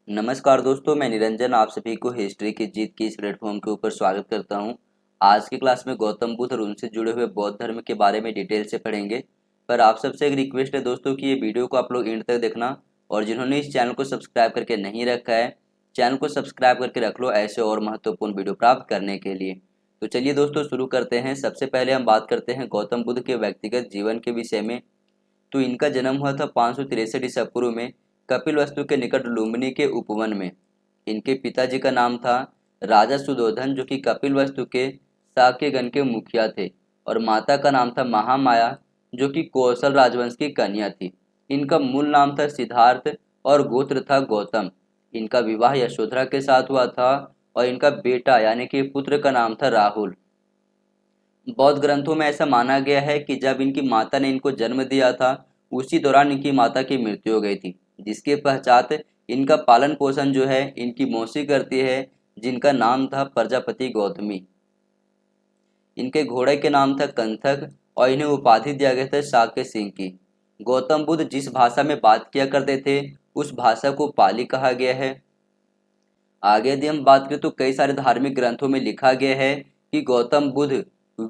नमस्कार दोस्तों, मैं निरंजन आप सभी को हिस्ट्री की जीत की इस प्लेटफॉर्म के ऊपर स्वागत करता हूं। आज की क्लास में गौतम बुद्ध और उनसे जुड़े हुए बौद्ध धर्म के बारे में डिटेल से पढ़ेंगे। पर आप सबसे एक रिक्वेस्ट है दोस्तों कि ये वीडियो को आप लोग एंड तक देखना, और जिन्होंने इस चैनल को सब्सक्राइब करके नहीं रखा है, चैनल को सब्सक्राइब करके रख लो ऐसे और महत्वपूर्ण वीडियो प्राप्त करने के लिए। तो चलिए दोस्तों शुरू करते हैं। सबसे पहले हम बात करते हैं गौतम बुद्ध के व्यक्तिगत जीवन के विषय में। तो इनका जन्म हुआ था 563 ईसा पूर्व में कपिलवस्तु के निकट लुम्बिनी के उपवन में। इनके पिताजी का नाम था राजा सुधोधन, जो कि कपिलवस्तु के शाक्यगण के मुखिया थे, और माता का नाम था महामाया, जो कि कौशल राजवंश की कन्या थी। इनका मूल नाम था सिद्धार्थ और गोत्र था गौतम। इनका विवाह यशोधरा के साथ हुआ था, और इनका बेटा यानी कि पुत्र का नाम था राहुल। बौद्ध ग्रंथों में ऐसा माना गया है कि जब इनकी माता ने इनको जन्म दिया था, उसी दौरान इनकी माता की मृत्यु हो गई थी, जिसके पश्चात इनका पालन पोषण जो है इनकी मौसी करती है, जिनका नाम था प्रजापति गौतमी। इनके घोड़े के नाम था कंथक, और इन्हें उपाधि दिया गया था शाक्य सिंह की। गौतम बुद्ध जिस भाषा में बात किया करते थे, उस भाषा को पाली कहा गया है। आगे यदि हम बात करें तो कई सारे धार्मिक ग्रंथों में लिखा गया है कि गौतम बुद्ध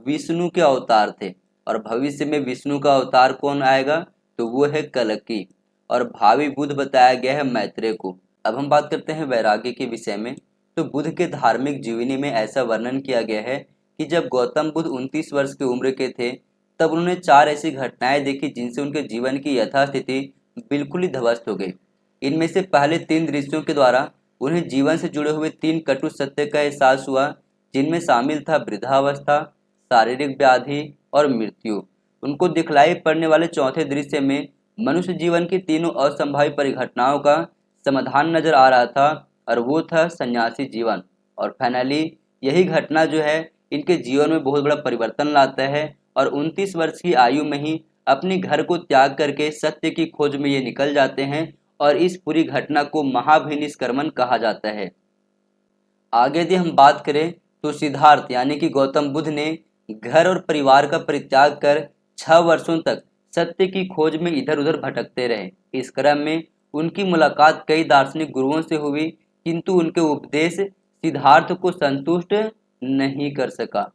विष्णु के अवतार थे, और भविष्य में विष्णु का अवतार कौन आएगा, तो वो है कल्कि, और भावी बुद्ध बताया गया है मैत्रेय को। अब हम बात करते हैं वैराग्य के विषय में। तो बुद्ध के धार्मिक जीवनी में ऐसा वर्णन किया गया है कि जब गौतम बुद्ध 29 वर्ष की उम्र के थे, तब उन्होंने 4 ऐसी घटनाएं देखी जिनसे उनके जीवन की यथास्थिति बिल्कुल ही ध्वस्त हो गई। इनमें से पहले 3 दृश्यों के द्वारा उन्हें जीवन से जुड़े हुए 3 कटु सत्य का एहसास हुआ, जिनमें शामिल था वृद्धावस्था, शारीरिक व्याधि और मृत्यु। उनको दिखलाई पड़ने वाले चौथे दृश्य में मनुष्य जीवन की तीनों असंभावी परिघटनाओं का समाधान नजर आ रहा था, और वो था सन्यासी जीवन। और फाइनली यही घटना जो है इनके जीवन में बहुत बड़ा परिवर्तन लाता है, और 29 वर्ष की आयु में ही अपने घर को त्याग करके सत्य की खोज में ये निकल जाते हैं, और इस पूरी घटना को महाभिनिष्क्रमण कहा जाता है। आगे यदि हम बात करें तो सिद्धार्थ यानी कि गौतम बुद्ध ने घर और परिवार का परित्याग कर 6 वर्षों तक सत्य की खोज में इधर उधर भटकते रहे। इस क्रम में उनकी मुलाकात कई दार्शनिक गुरुओं से हुई, किंतु उनके उपदेश सिद्धार्थ को संतुष्ट नहीं कर सका।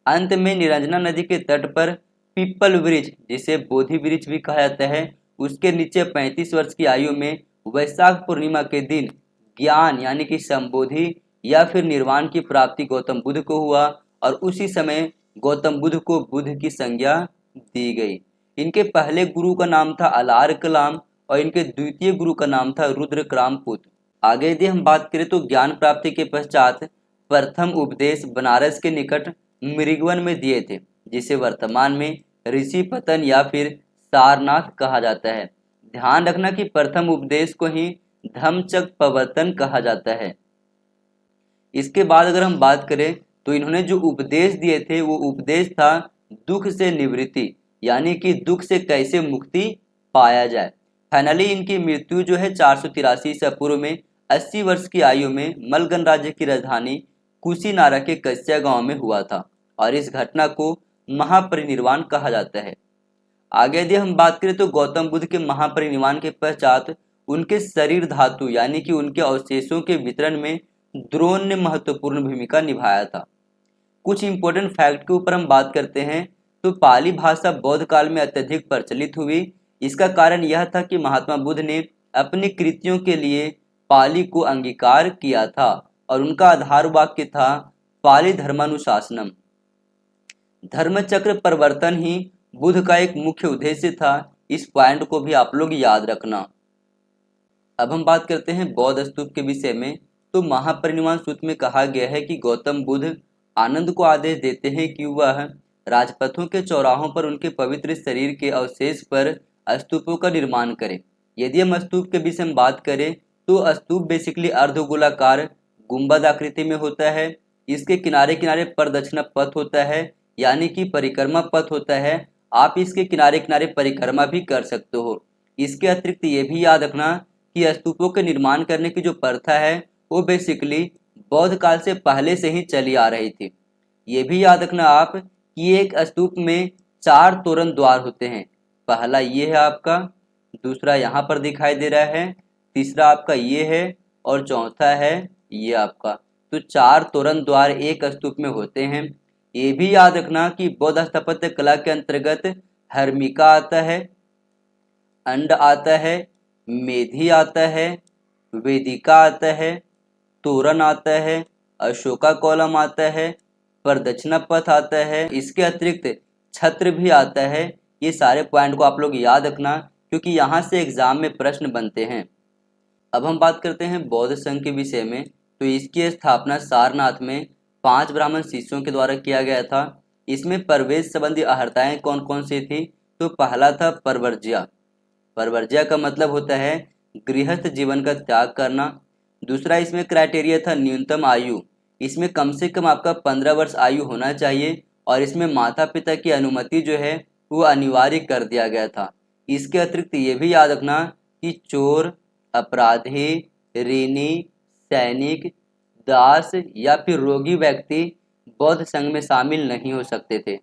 अंत में निरंजना नदी के तट पर पीपल वृक्ष, जिसे बोधि वृक्ष भी कहा जाता है, उसके नीचे 35 वर्ष की आयु में वैशाख पूर्णिमा के दिन ज्ञान यानी कि संबोधि या फिर निर्वाण की प्राप्ति गौतम बुद्ध को हुआ, और उसी समय गौतम बुद्ध को बुद्ध की संज्ञा दी गई। इनके पहले गुरु का नाम था अलार कलाम, और इनके द्वितीय गुरु का नाम था रुद्रक्राम पुत्र। आगे यदि हम बात करें तो ज्ञान प्राप्ति के पश्चात प्रथम उपदेश बनारस के निकट मृगवन में दिए थे, जिसे वर्तमान में ऋषि पतन या फिर सारनाथ कहा जाता है। ध्यान रखना कि प्रथम उपदेश को ही धम्मचक्र प्रवर्तन कहा जाता है। इसके बाद अगर हम बात करें तो इन्होंने जो उपदेश दिए थे वो उपदेश था दुख से निवृत्ति, यानी कि दुख से कैसे मुक्ति पाया जाए। फाइनली इनकी मृत्यु जो है 483 ईसा पूर्व में 80 वर्ष की आयु में मलगन राज्य की राजधानी कुशीनारा के कस्या गांव में हुआ था, और इस घटना को महापरिनिर्वाण कहा जाता है। आगे यदि हम बात करें तो गौतम बुद्ध के महापरिनिर्वाण के पश्चात उनके शरीर धातु यानी कि उनके अवशेषों के वितरण में द्रोण ने महत्वपूर्ण भूमिका निभाया था। कुछ इंपॉर्टेंट फैक्ट के ऊपर हम बात करते हैं तो पाली भाषा बौद्ध काल में अत्यधिक प्रचलित हुई। इसका कारण यह था कि महात्मा बुद्ध ने अपनी कृतियों के लिए पाली को अंगीकार किया था, और उनका आधार वाक्य था पाली धर्मानुशासनम। धर्मचक्र परिवर्तन ही बुद्ध का एक मुख्य उद्देश्य था। इस पॉइंट को भी आप लोग याद रखना। अब हम बात करते हैं बौद्ध स्तूप के विषय में। तो महापरिनिर्वाण सूत्र में कहा गया है कि गौतम बुद्ध आनंद को आदेश देते हैं कि वह राजपथों के चौराहों पर उनके पवित्र शरीर के अवशेष पर स्तूपों का निर्माण करें। यदि हम स्तूप के विषय में बात करें तो स्तूप बेसिकली अर्धगोलाकार गुंबद आकृति में होता है। इसके किनारे किनारे प्रदक्षिणा पथ होता है, यानी कि परिक्रमा पथ होता है। आप इसके किनारे किनारे परिक्रमा भी कर सकते हो। इसके अतिरिक्त ये भी याद रखना कि स्तूपों के निर्माण करने की जो प्रथा है वो बेसिकली बौद्ध काल से पहले से ही चली आ रही थी। ये भी याद रखना आप कि एक स्तूप में 4 तोरण द्वार होते हैं, पहला ये है आपका, दूसरा यहाँ पर दिखाई दे रहा है, तीसरा आपका ये है और चौथा है ये आपका। तो 4 तोरण द्वार एक स्तूप में होते हैं। ये भी याद रखना कि बौद्ध स्थापत्य कला के अंतर्गत हर्मिका आता है, अंड आता है, मेधी आता है, वेदिका आता है, तोरण आता है, अशोका कॉलम आता है, प्रदक्षिणा पथ आता है, इसके अतिरिक्त छत्र भी आता है। ये सारे पॉइंट को आप लोग याद रखना क्योंकि यहाँ से एग्जाम में प्रश्न बनते हैं। अब हम बात करते हैं बौद्ध संघ के विषय में। तो इसकी स्थापना सारनाथ में 5 ब्राह्मण शिष्यों के द्वारा किया गया था। इसमें प्रवेश संबंधी अर्हताएं कौन कौन सी थी? तो पहला था परवर्ज्या। परवर्ज्या का मतलब होता है गृहस्थ जीवन का त्याग करना। दूसरा इसमें क्राइटेरिया था न्यूनतम आयु। इसमें कम से कम आपका 15 वर्ष आयु होना चाहिए और इसमें माता पिता की अनुमति जो है वो अनिवार्य कर दिया गया था। इसके अतिरिक्त ये भी याद रखना कि चोर, अपराधी, ऋणी, सैनिक, दास या फिर रोगी व्यक्ति बौद्ध संघ में शामिल नहीं हो सकते थे।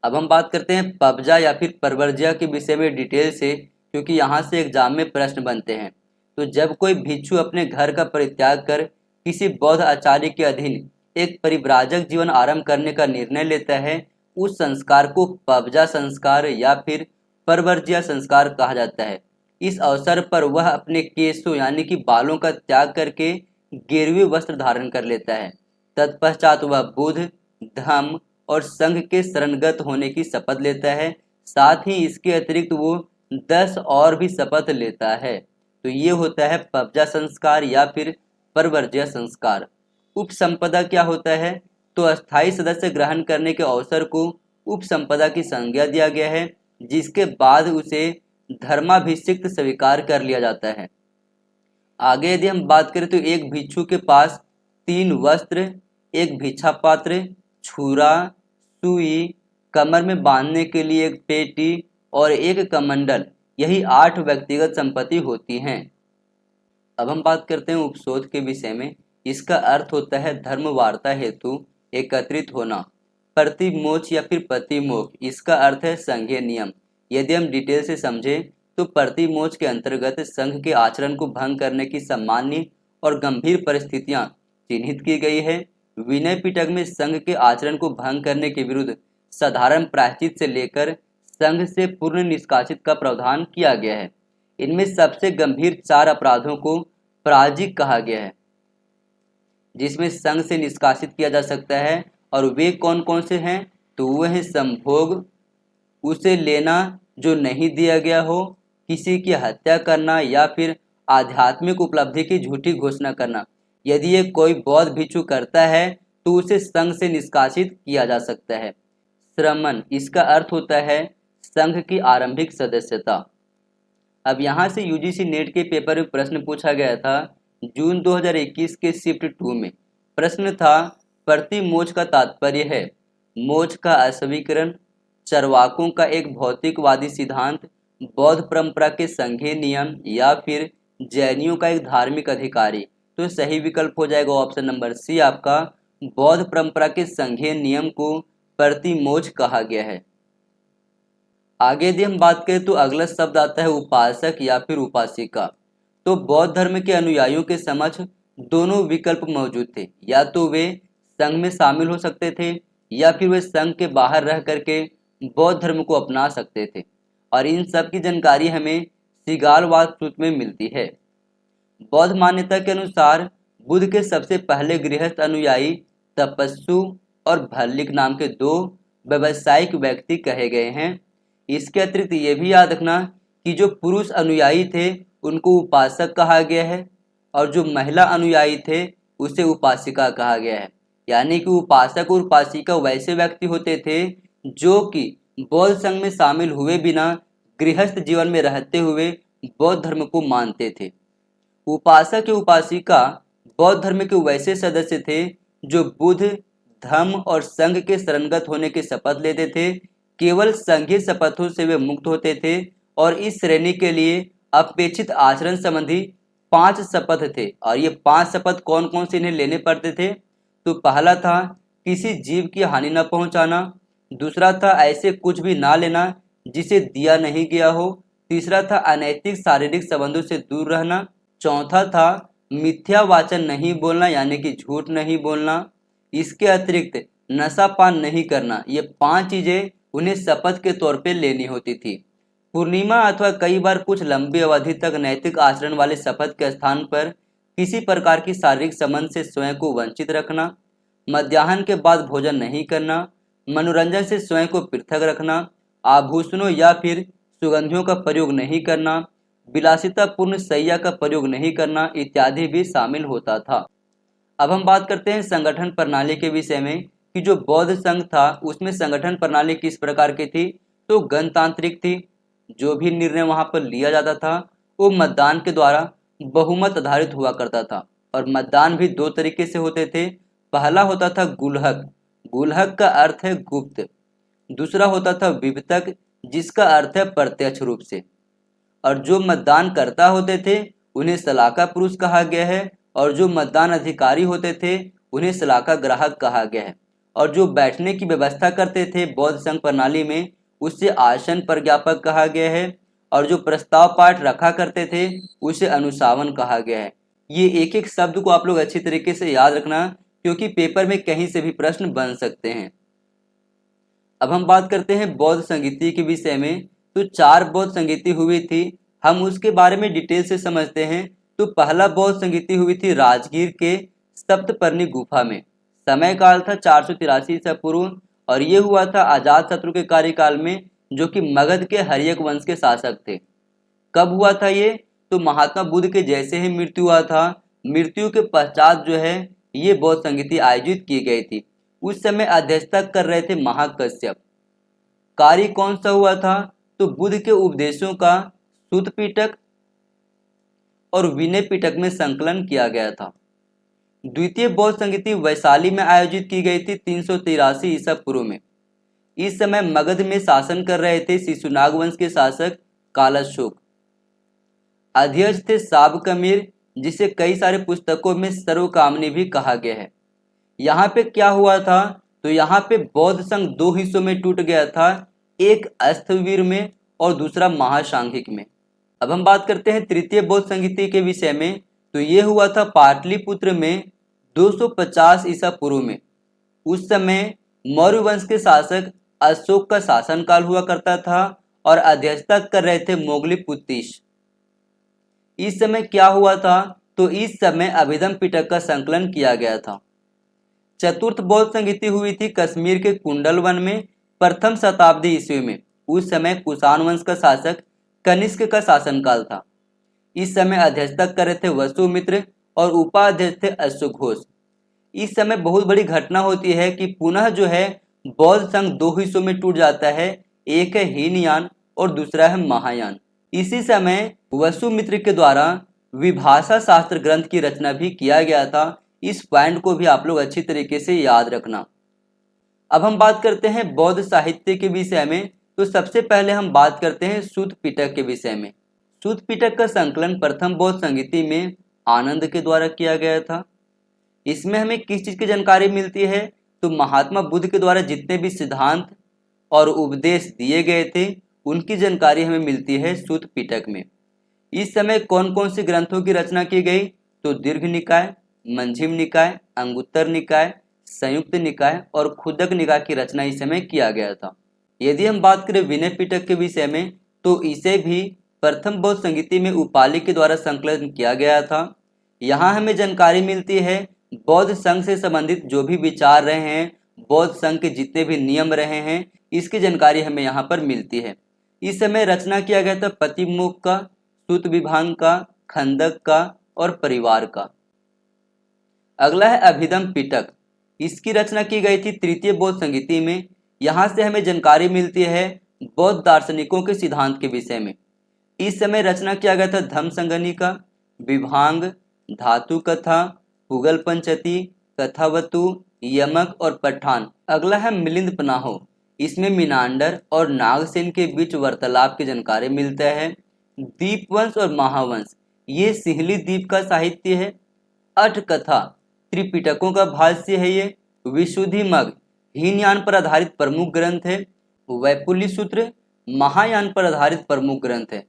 अब हम बात करते हैं पबजा या फिर परवर्ज्या के विषय में डिटेल से, क्योंकि यहाँ से एग्जाम में प्रश्न बनते हैं। तो जब कोई भिक्षु अपने घर का परित्याग कर किसी बौद्ध आचार्य के अधीन एक परिव्राजक जीवन आरंभ करने का निर्णय लेता है, उस संस्कार को पबजा संस्कार या फिर परवर्ज्या संस्कार कहा जाता है। इस अवसर पर वह अपने केशों यानी कि बालों का त्याग करके गेरुए वस्त्र धारण कर लेता है। तत्पश्चात वह बुद्ध, धम्म और संघ के शरणगत होने की शपथ लेता है। साथ ही इसके अतिरिक्त वो 10 और भी शपथ लेता है। तो ये होता है पबजा संस्कार या फिर परवर्ज्या संस्कार। उपसंपदा क्या होता है? तो अस्थायी सदस्य ग्रहण करने के अवसर को उपसंपदा की संज्ञा दिया गया है, जिसके बाद उसे धर्माभिषिक्त स्वीकार कर लिया जाता है। आगे यदि हम बात करें तो एक भिक्षु के पास 3 वस्त्र, एक भिक्षा पात्र, छुरा, सुई, कमर में बांधने के लिए एक पेटी और एक कमंडल, यही 8 व्यक्तिगत संपत्ति होती हैं। अब हम बात करते हैं उपशोध के विषय में। इसका अर्थ होता है धर्म वार्ता हेतु एकत्रित होना। प्रतिमोक्ष या फिर प्रतिमोक्ष, इसका अर्थ है संघीय नियम। यदि हम डिटेल से समझें तो प्रतिमोक्ष के अंतर्गत संघ के आचरण को भंग करने की सामान्य और गंभीर परिस्थितियां चिन्हित की गई है। विनय पिटक में संघ के आचरण को भंग करने के विरुद्ध साधारण प्रायश्चित से लेकर संघ से पूर्ण निष्कासित का प्रावधान किया गया है। इनमें सबसे गंभीर 4 अपराधों को पराजिक कहा गया है, जिसमें संघ से निष्कासित किया जा सकता है। और वे कौन कौन से हैं? तो वह है संभोग, उसे लेना जो नहीं दिया गया हो, किसी की हत्या करना या फिर आध्यात्मिक उपलब्धि की झूठी घोषणा करना। यदि ये कोई बौद्ध भिक्षु करता है तो उसे संघ से निष्कासित किया जा सकता है। श्रमण, इसका अर्थ होता है संघ की आरंभिक सदस्यता। अब यहाँ से यूजीसी नेट के पेपर में प्रश्न पूछा गया था जून 2021 के शिफ्ट 2 में। प्रश्न था प्रतिमोक्ष का तात्पर्य है मोक्ष का अस्वीकरण, चरवाकों का एक भौतिकवादी सिद्धांत, बौद्ध परंपरा के संघीय नियम या फिर जैनियों का एक धार्मिक अधिकारी। तो सही विकल्प हो जाएगा ऑप्शन नंबर सी आपका, बौद्ध परंपरा के संघीय नियम को प्रतिमोक्ष कहा गया है। आगे यदि हम बात करें तो अगला शब्द आता है उपासक या फिर उपासिका। तो बौद्ध धर्म के अनुयायियों के समक्ष दोनों विकल्प मौजूद थे, या तो वे संघ में शामिल हो सकते थे या फिर वे संघ के बाहर रह करके बौद्ध धर्म को अपना सकते थे। और इन सब की जानकारी हमें सिगालवाद सूत्र में मिलती है। बौद्ध मान्यता के अनुसार बुद्ध के सबसे पहले गृहस्थ अनुयायी तपस्सु और भल्लिक नाम के 2 व्यावसायिक व्यक्ति कहे गए हैं। इसके अतिरिक्त ये भी याद रखना कि जो पुरुष अनुयायी थे उनको उपासक कहा गया है और जो महिला अनुयायी थे उसे उपासिका कहा गया है। यानी कि उपासक और उपासिका वैसे व्यक्ति होते थे जो कि बौद्ध संघ में शामिल हुए बिना गृहस्थ जीवन में रहते हुए बौद्ध धर्म को मानते थे। उपासक या उपासिका बौद्ध धर्म के वैसे सदस्य थे जो बुद्ध, धम्म और संघ के शरणगत होने की शपथ लेते थे। केवल संघीय शपथों से वे मुक्त होते थे और इस श्रेणी के लिए अपेक्षित आचरण संबंधी 5 शपथ थे। और ये 5 शपथ कौन कौन से इन्हें लेने पड़ते थे? तो पहला था किसी जीव की हानि न पहुंचाना, दूसरा था ऐसे कुछ भी ना लेना जिसे दिया नहीं गया हो। तीसरा था अनैतिक शारीरिक संबंधों से दूर रहना। चौथा था मिथ्या वाचन नहीं बोलना, यानी कि झूठ नहीं बोलना। इसके अतिरिक्त नशा पान नहीं करना। ये 5 चीजें उन्हें शपथ के तौर पे लेनी होती थी। पूर्णिमा अथवा कई बार कुछ लंबी अवधि तक नैतिक आचरण वाले शपथ के स्थान पर किसी प्रकार की शारीरिक संबंध से स्वयं को वंचित रखना, मध्याह्न के बाद भोजन नहीं करना, मनोरंजन से स्वयं को पृथक रखना, आभूषणों या फिर सुगंधियों का प्रयोग नहीं करना, विलासितापूर्ण शैया का प्रयोग नहीं करना इत्यादि भी शामिल होता था। अब हम बात करते हैं संगठन प्रणाली के विषय में कि जो बौद्ध संघ था उसमें संगठन प्रणाली किस प्रकार की थी। तो गणतांत्रिक थी। जो भी निर्णय वहां पर लिया जाता था वो मतदान के द्वारा बहुमत आधारित हुआ करता था। और मतदान भी 2 तरीके से होते थे। पहला होता था गुल्हक। गुल्हक का अर्थ है गुप्त। दूसरा होता था विभतक, जिसका अर्थ है प्रत्यक्ष रूप से। और जो मतदान करता होते थे उन्हें सलाका पुरुष कहा गया है, और जो मतदान अधिकारी होते थे उन्हें सलाका ग्राहक कहा गया है। और जो बैठने की व्यवस्था करते थे बौद्ध संघ प्रणाली में उससे आसन प्रज्ञापक कहा गया है। और जो प्रस्ताव पाठ रखा करते थे उसे अनुशासन कहा गया है। ये एक एक शब्द को आप लोग अच्छी तरीके से याद रखना, क्योंकि पेपर में कहीं से भी प्रश्न बन सकते हैं। अब हम बात करते हैं बौद्ध संगीति के विषय में। तो 4 बौद्ध संगीति हुई थी, हम उसके बारे में डिटेल से समझते हैं। तो पहला बौद्ध संगीति हुई थी राजगीर के सप्तपर्णी गुफा में। समय काल था 483 ईसा पूर्व, और ये हुआ था अजात शत्रु के कार्यकाल में, जो कि मगध के हर्यक वंश के शासक थे। कब हुआ था ये? तो महात्मा बुद्ध के जैसे ही मृत्यु हुआ था, मृत्यु के पश्चात जो है ये बौद्ध संगीति आयोजित की गई थी। उस समय अध्यक्षता कर रहे थे महाकश्यप। कार्य कौन सा हुआ था? तो बुद्ध के उपदेशों का सूत पिटक और विनय पिटक में संकलन किया गया था। द्वितीय बौद्ध संगीति वैशाली में आयोजित की गई थी 383 ईसा पूर्व में। इस समय मगध में शासन कर रहे थे शिशुनाग वंश के शासक कालाशोक। अध्यक्ष थे साबकमीर, जिसे कई सारे पुस्तकों में सर्वकामनी भी कहा गया है। यहाँ पे क्या हुआ था? तो यहाँ पे बौद्ध संघ 2 हिस्सों में टूट गया था, एक अस्थविर में और दूसरा महासांघिक में। अब हम बात करते हैं तृतीय बौद्ध संगीति के विषय में। तो ये हुआ था पाटलिपुत्र में 250 ईसा पूर्व में। उस समय मौर्य वंश के शासक अशोक का शासनकाल हुआ करता था और अध्यक्षता कर रहे थे मोगलीपुत्तिश। इस समय क्या हुआ था? तो इस समय अभिधम पिटक का संकलन किया गया था। चतुर्थ बौद्ध संगीति हुई थी कश्मीर के कुंडल वन में 1वीं शताब्दी ईस्वी में। उस समय कुषाण वंश का शासक कनिष्क का शासनकाल था। इस समय अध्यक्षता कर रहे थे वसुमित्र और उपाध्यक्ष थे अश्वघोष। इस समय बहुत बड़ी घटना होती है कि पुनः जो है बौद्ध संघ 2 हिस्सों में टूट जाता है, एक है हीनयान और दूसरा है महायान। इसी समय वसुमित्र के द्वारा विभाषा शास्त्र ग्रंथ की रचना भी किया गया था। इस पॉइंट को भी आप लोग अच्छी तरीके से याद रखना। अब हम बात करते हैं बौद्ध साहित्य के विषय में। तो सबसे पहले हम बात करते हैं सूत पिटक के विषय में। सूत पिटक का संकलन प्रथम बौद्ध संगीति में आनंद के द्वारा किया गया था। इसमें हमें किस चीज की जानकारी मिलती है? तो महात्मा बुद्ध के द्वारा जितने भी सिद्धांत और उपदेश दिए गए थे उनकी जानकारी हमें मिलती है सूत पिटक में। इस समय कौन कौन से ग्रंथों की रचना की गई? तो दीर्घ निकाय, मंझिम निकाय, अंगुत्तर निकाय, संयुक्त निकाय और खुदक निकाय की रचना इस समय किया गया था। यदि हम बात करें विनय पिटक के विषय में तो इसे भी प्रथम बौद्ध संगीति में उपालि के द्वारा संकलन किया गया था। यहाँ हमें जानकारी मिलती है बौद्ध संघ से संबंधित जो भी विचार रहे हैं, बौद्ध संघ के जितने भी नियम रहे हैं, इसकी जानकारी हमें यहाँ पर मिलती है। इस समय रचना किया गया था पतिमुख का, सूत विभाग का, खंदक का और परिवार का। अगला है अभिधम पिटक। इसकी रचना की गई थी तृतीय बौद्ध संगीति में। यहाँ से हमें जानकारी मिलती है बौद्ध दार्शनिकों के सिद्धांत के विषय में। इस समय रचना किया गया था धम्म संगनी का, विभांग, धातु कथा, पुगल पंचती, कथावतु, यमक और पठान। अगला है मिलिंद पनाहो। इसमें मीनांडर और नागसेन के बीच वार्तालाप की जानकारी मिलता है। दीपवंश और महावंश ये सिहली द्वीप का साहित्य है। अठ कथा त्रिपिटकों का भाष्य है। ये विशुद्धि मग हीनयान पर आधारित प्रमुख ग्रंथ है। वैपुल्य सूत्र महायान पर आधारित प्रमुख ग्रंथ है।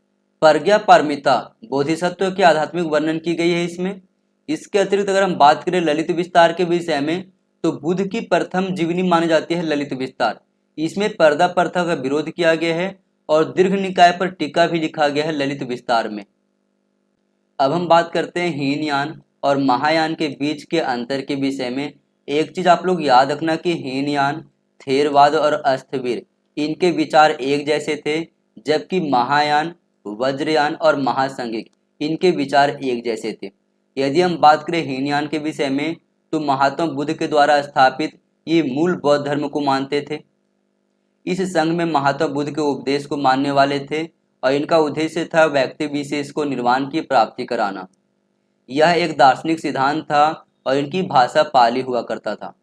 प्रज्ञा पारमिता बोधिसत्व के आध्यात्मिक वर्णन की गई है इसमें। इसके अतिरिक्त अगर हम बात करें ललित विस्तार के विषय में, तो बुद्ध की प्रथम जीवनी मानी जाती है ललित विस्तार। इसमें पर्दा प्रथा का विरोध किया गया है और दीर्घ निकाय पर टीका भी लिखा गया है ललित विस्तार में। अब हम बात करते हैं हीनयान और महायान के बीच के अंतर के विषय में। एक चीज आप लोग याद रखना कि हीनयान, थेरवाद और अस्थविर इनके विचार एक जैसे थे, जबकि महायान, वज्रयान और महासंघिक इनके विचार एक जैसे थे। यदि हम बात करें हीनयान के विषय में, तो महात्मा बुद्ध के द्वारा स्थापित ये मूल बौद्ध धर्म को मानते थे। इस संघ में महात्मा बुद्ध के उपदेश को मानने वाले थे और इनका उद्देश्य था व्यक्ति विशेष को निर्वाण की प्राप्ति कराना। यह एक दार्शनिक सिद्धांत था और इनकी भाषा पाली हुआ करता था।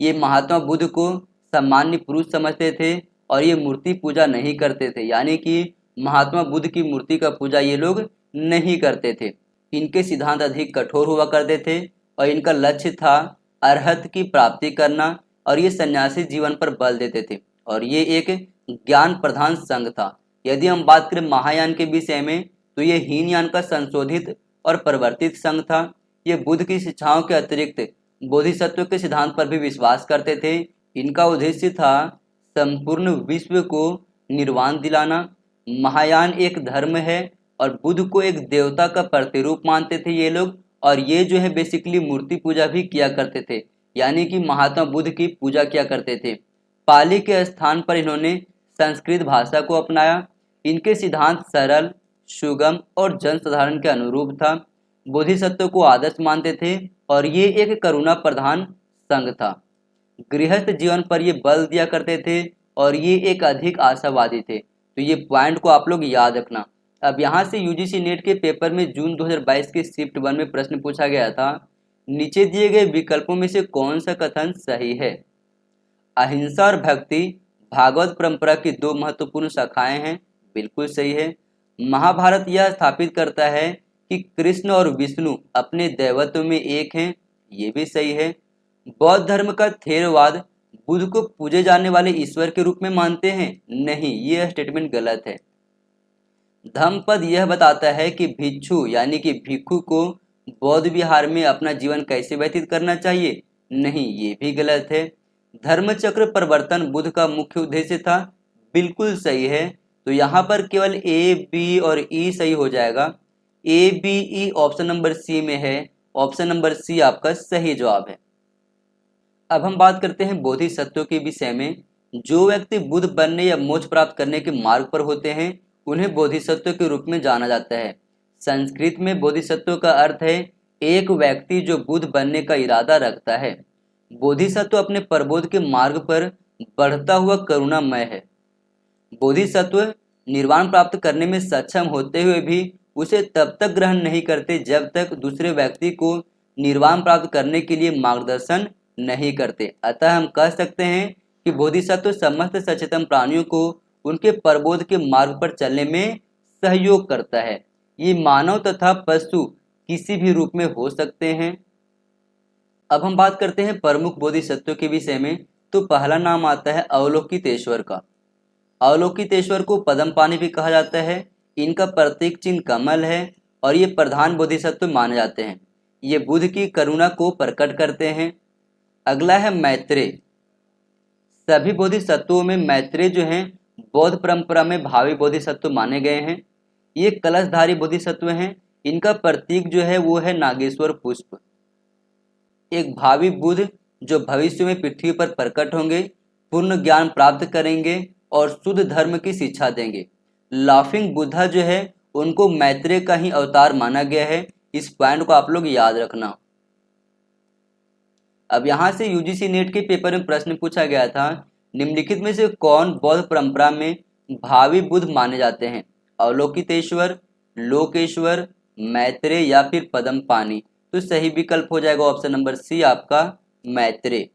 ये महात्मा बुद्ध को सामान्य पुरुष समझते थे और ये मूर्ति पूजा नहीं करते थे, यानी कि महात्मा बुद्ध की मूर्ति का पूजा ये लोग नहीं करते थे। इनके सिद्धांत अधिक कठोर हुआ करते थे और इनका लक्ष्य था अरहत की प्राप्ति करना और ये सन्यासी जीवन पर बल देते थे और ये एक ज्ञान प्रधान संघ था। यदि हम बात करें महायान के विषय में, तो ये हीनयान का संशोधित और परिवर्तित संघ था। ये बुद्ध की शिक्षाओं के अतिरिक्त बोधिसत्व के सिद्धांत पर भी विश्वास करते थे। इनका उद्देश्य था संपूर्ण विश्व को निर्वाण दिलाना। महायान एक धर्म है और बुद्ध को एक देवता का प्रतिरूप मानते थे ये लोग, और ये जो है बेसिकली मूर्ति पूजा भी किया करते थे, यानी कि महात्मा बुद्ध की पूजा किया करते थे। पाली के स्थान पर इन्होंने संस्कृत भाषा को अपनाया। इनके सिद्धांत सरल, सुगम और जनसाधारण के अनुरूप था। बोधिसत्व को आदर्श मानते थे और ये एक करुणा प्रधान संघ था। गृहस्थ जीवन पर ये बल दिया करते थे और ये एक अधिक आशावादी थे। तो ये पॉइंट को आप लोग याद रखना। अब यहाँ से यूजीसी नेट के पेपर में जून 2022 के शिफ्ट 1 में प्रश्न पूछा गया था, नीचे दिए गए विकल्पों में से कौन सा कथन सही है। अहिंसा और भक्ति भागवत परंपरा की दो महत्वपूर्ण शाखाएं हैं, बिल्कुल सही है। महाभारत यह स्थापित करता है कि कृष्ण और विष्णु अपने दैवत्व में एक हैं, ये भी सही है। बौद्ध धर्म का थेरवाद बुद्ध को पूजे जाने वाले ईश्वर के रूप में मानते हैं, नहीं, यह स्टेटमेंट गलत है। धम्मपद यह बताता है कि भिक्षु यानी कि भिक्षु को बौद्ध विहार में अपना जीवन कैसे व्यतीत करना चाहिए, नहीं, ये भी गलत है। धर्मचक्र परिवर्तन बुद्ध का मुख्य उद्देश्य था, बिल्कुल सही है। तो यहाँ पर केवल ए, बी और ई सही हो जाएगा। A, B, E option number C में है। ऑप्शन नंबर सी आपका सही जवाब है। अब हम बात करते हैं बोधिसत्व के विषय में। जो व्यक्ति बुद्ध बनने या मोक्ष प्राप्त करने के मार्ग पर होते हैं उन्हें बोधिसत्व के रूप में जाना जाता है। संस्कृत में बोधिसत्व का अर्थ है एक व्यक्ति जो बुद्ध बनने का इरादा रखता है। बोधिसत्व अपने प्रबोध के मार्ग पर बढ़ता हुआ करुणामय है। बोधिसत्व निर्वाण प्राप्त करने में सक्षम होते हुए भी उसे तब तक ग्रहण नहीं करते जब तक दूसरे व्यक्ति को निर्वाण प्राप्त करने के लिए मार्गदर्शन नहीं करते। अतः हम कह सकते हैं कि बोधिसत्व समस्त सचेतन प्राणियों को उनके प्रबोध के मार्ग पर चलने में सहयोग करता है। ये मानव तथा पशु किसी भी रूप में हो सकते हैं। अब हम बात करते हैं प्रमुख बोधिसत्व के विषय में। तो पहला नाम आता है अवलोकितेश्वर का। अवलोकितेश्वर को पद्मपाणि भी कहा जाता है। इनका प्रतीक चिन्ह कमल है और ये प्रधान बोधिसत्व माने जाते हैं। ये बुद्ध की करुणा को प्रकट करते हैं। अगला है मैत्रेय। सभी बोधिसत्वों में मैत्रेय जो हैं बौद्ध परंपरा में भावी बोधिसत्व माने गए हैं। ये कलशधारी बोधिसत्व हैं। इनका प्रतीक जो है वो है नागेश्वर पुष्प। एक भावी बुद्ध जो भविष्य में पृथ्वी पर प्रकट होंगे, पूर्ण ज्ञान प्राप्त करेंगे और शुद्ध धर्म की शिक्षा देंगे। लाफिंग बुद्धा जो है उनको मैत्रेय का ही अवतार माना गया है। इस पॉइंट को आप लोग याद रखना। अब यहाँ से यूजीसी नेट के पेपर में प्रश्न पूछा गया था, निम्नलिखित में से कौन बौद्ध परंपरा में भावी बुद्ध माने जाते हैं। अवलोकितेश्वर, लोकेश्वर, मैत्रेय या फिर पद्मपाणि। तो सही विकल्प हो जाएगा ऑप्शन नंबर सी आपका मैत्रेय।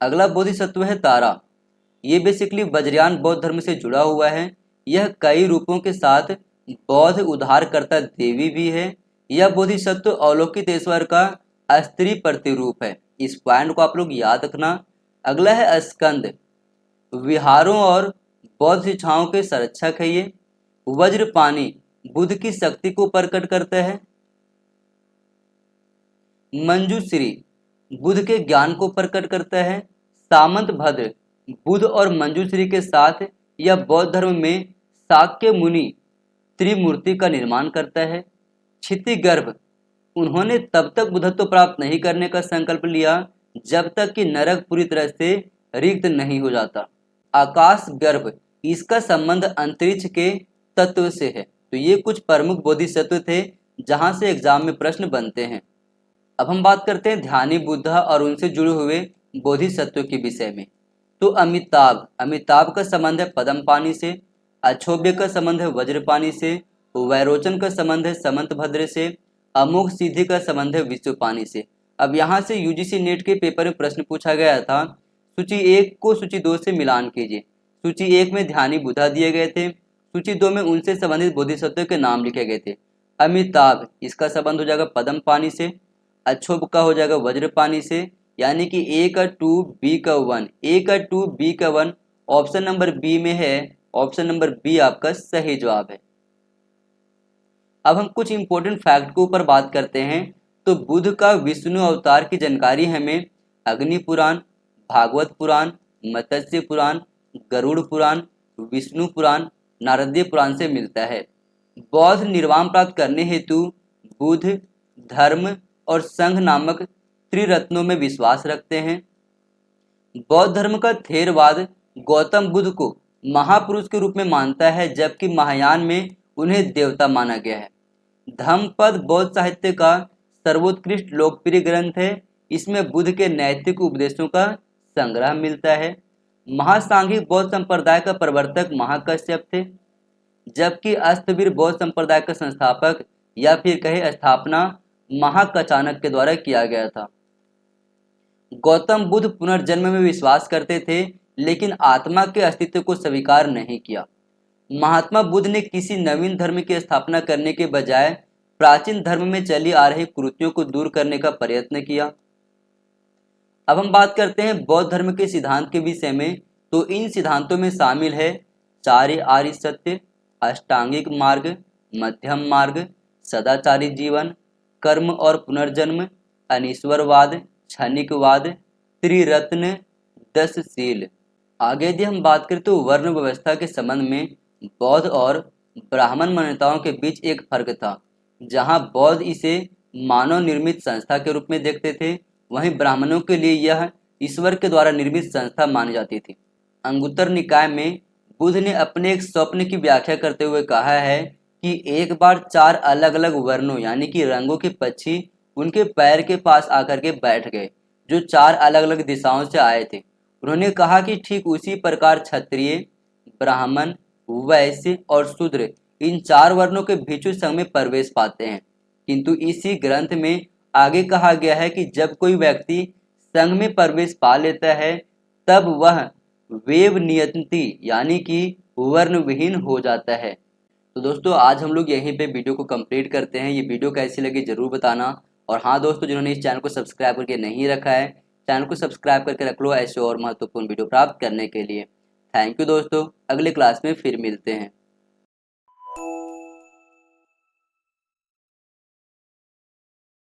अगला बोधिसत्व है तारा। ये बेसिकली वज्रयान बौद्ध धर्म से जुड़ा हुआ है। यह कई रूपों के साथ बौद्ध उद्धारकर्ता देवी भी है। यह बोधिसत्व अवलोकितेश्वर का स्त्री प्रतिरूप है। इस पॉइंट को आप लोग याद रखना। अगला है स्कंद। विहारों और बौद्ध शिक्षाओं के संरक्षक है ये। वज्रपाणी बुद्ध की शक्ति को प्रकट करता है। मंजूश्री बुद्ध के ज्ञान को प्रकट करता है। सामंत भद्र बुद्ध और मंजूश्री के साथ यह बौद्ध धर्म में शाक्य मुनि त्रिमूर्ति का निर्माण करता है। क्षितिगर्भ उन्होंने तब तक बुद्धत्व प्राप्त नहीं करने का संकल्प लिया जब तक कि नरक पूरी तरह से रिक्त नहीं हो जाता। आकाश गर्भ इसका संबंध अंतरिक्ष के तत्व से है। तो ये कुछ प्रमुख बोधिसत्व थे जहां से एग्जाम में प्रश्न बनते हैं। अब हम बात करते हैं ध्यानी बुद्धा और उनसे जुड़े हुए बोधिसत्व के विषय में। तो अमिताभ का संबंध है पद्मपाणि से। अक्षोभ्य का संबंध है वज्रपाणि से। वैरोचन का संबंध है समंतभद्र से। अमोघ सिद्धि का संबंध है विश्वपाणि से। अब यहाँ से यूजीसी नेट के पेपर में प्रश्न पूछा गया था, सूची 1 को सूची 2 से मिलान कीजिए। सूची 1 में ध्यानी बुद्धा दिए गए थे, सूची 2 में उनसे संबंधित बोधिसत्व के नाम लिखे गए थे। अमिताभ इसका संबंध हो जाएगा पद्मपाणि से। अक्षोभ का हो जाएगा वज्रपाणि से, यानी कि ए का 2 बी का 1, ए का 2 बी का 1 ऑप्शन नंबर बी में है। ऑप्शन नंबर बी आपका सही जवाब है। अब हम कुछ इंपॉर्टेंट फैक्ट के ऊपर बात करते हैं। तो बुद्ध का विष्णु अवतार की जानकारी हमें अग्नि पुराण, भागवत पुराण, मत्स्य पुराण, गरुड़ पुराण, विष्णु पुराण, नारदीय पुराण से मिलता है। बौद्ध निर्वाण प्राप्त करने हेतु बुद्ध, धर्म और संघ नामक त्रिरत्नों में विश्वास रखते हैं। बौद्ध धर्म का थेरवाद गौतम बुद्ध को महापुरुष के रूप में मानता है, जबकि महायान में उन्हें देवता माना गया है। धम्मपद बौद्ध साहित्य का सर्वोत्कृष्ट लोकप्रिय ग्रंथ है। इसमें बुद्ध के नैतिक उपदेशों का संग्रह मिलता है। महासांघिक बौद्ध संप्रदाय का प्रवर्तक महाकश्यप थे, जबकि अष्टवीर बौद्ध संप्रदाय का संस्थापक या फिर कहे स्थापना महाकचानक के द्वारा किया गया था। गौतम बुद्ध पुनर्जन्म में विश्वास करते थे, लेकिन आत्मा के अस्तित्व को स्वीकार नहीं किया। महात्मा बुद्ध ने किसी नवीन धर्म की स्थापना करने के बजाय प्राचीन धर्म में चली आ रही कुरीतियों को दूर करने का प्रयत्न किया। अब हम बात करते हैं बौद्ध धर्म के सिद्धांत के विषय में। तो इन सिद्धांतों में शामिल है चार्य आर्य सत्य, अष्टांगिक मार्ग, मध्यम मार्ग, सदाचारी जीवन, कर्म और पुनर्जन्म, अनीश्वरवाद, क्षणिकवाद, त्रिरत्न, 10 शील। आगे यदि हम बात करें तो वर्ण व्यवस्था के संबंध में बौद्ध और ब्राह्मण मान्यताओं के बीच एक फर्क था। जहां बौद्ध इसे मानव निर्मित संस्था के रूप में देखते थे, वहीं ब्राह्मणों के लिए यह ईश्वर के द्वारा निर्मित संस्था मानी जाती थी। अंगुत्तर निकाय में बुद्ध ने अपने एक स्वप्न की व्याख्या करते हुए कहा है कि एक बार 4 अलग अलग वर्णों यानी कि रंगों के पक्षी उनके पैर के पास आकर के बैठ गए, जो 4 अलग अलग दिशाओं से आए थे। उन्होंने कहा कि ठीक उसी प्रकार क्षत्रिय, ब्राह्मण, वैश्य और शूद्र इन 4 वर्णों के भिक्षु संघ में प्रवेश पाते हैं। किंतु इसी ग्रंथ में आगे कहा गया है कि जब कोई व्यक्ति संघ में प्रवेश पा लेता है, तब वह वेव नियंती यानी कि वर्ण विहीन हो जाता है। तो दोस्तों आज हम लोग यहीं पे वीडियो को कंप्लीट करते हैं। ये वीडियो कैसी लगी जरूर बताना। और हाँ दोस्तों, जिन्होंने इस चैनल को सब्सक्राइब करके नहीं रखा है, चैनल को सब्सक्राइब करके रख लो ऐसे और महत्वपूर्ण वीडियो प्राप्त करने के लिए। थैंक यू दोस्तों, अगले क्लास में फिर मिलते हैं।